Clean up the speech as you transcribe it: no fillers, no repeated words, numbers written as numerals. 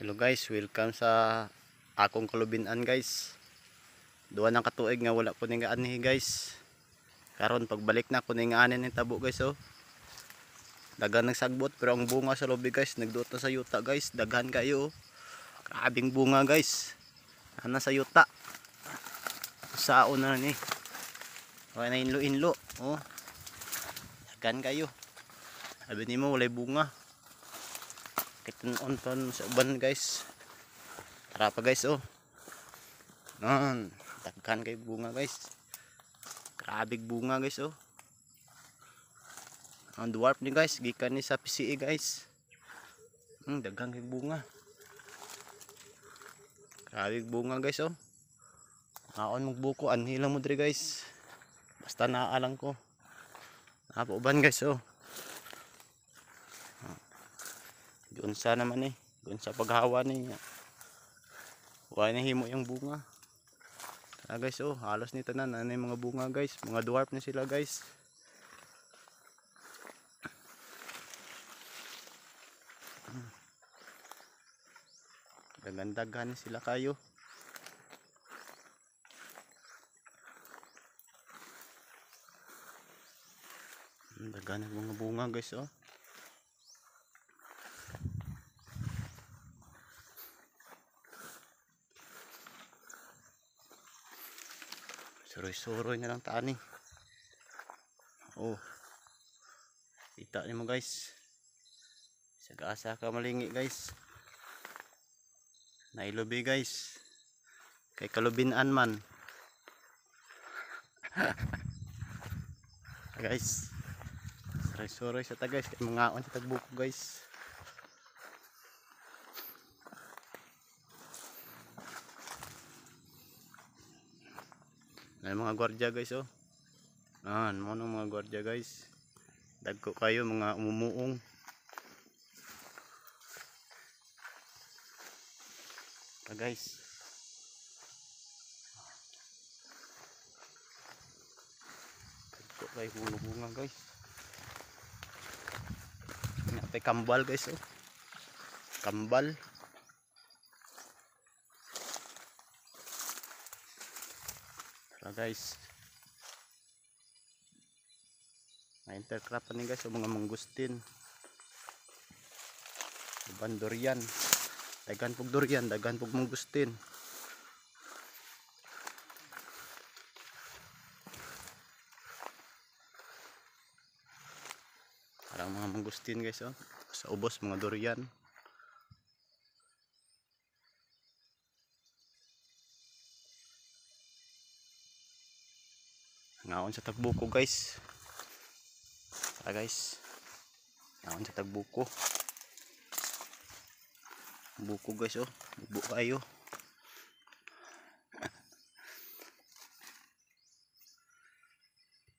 Hello guys, welcome sa akong kalubinan guys. Duha ng katuig nga wala ko ning anhi guys. Karon pagbalik na ko ning anin ng tabo guys oh. Daghan nagsagbot pero ang bunga sa lobby guys nagduot na sa yuta guys. Daghan kayo oh. Grabing bunga guys. Ana sa yuta. Saon na ni. Wala na inlo-inlo oh. Daghan kayo. Sabi nimo walay bunga. Kitunon pa sa uban guys. Tara pa guys oh. Daghan kay bunga guys. Grabig bunga guys oh. Ang dwarf ni guys gikan ni sa PCE guys. Daghan kay bunga. Grabig bunga guys oh. Aon magbuko anhi lang mo diri guys. Basta naa lang ko. Napa uban guys oh. Doon sa naman doon sa paghawa niya. Wala na himo yung bunga. Tara guys oh, halos ni tanan ano yung mga bunga guys, mga dwarf na sila guys. Dagan-dagan sila kayo. Dagan ang mga bunga guys oh. Suroy-suroy na lang tani. Oh. Kita niyo mo guys. Sagasa ka malingi guys. Nailobi guys. Kay kalubinan man. Guys. Suroy-suroy sa ta guys. Kay mga on sa tagbuko guys. May mga gwardiya guys oh. Mo nang mga gwardiya guys. Dagko kayo mga umumuong. Guys. Dagko kayo bunga guys. Napay kambal guys oh. Kambal. Guys, may intercrop pa ni guys o mga mangustin, uban durian, dagan pug durian, dagan pug mangustin. Parang mga mangustin guys oh, sa ubos mga durian. Ngaon sa tagbuko guys. Tara guys. Ngaon sa tagbuko. Buko guys oh. Buko kayo.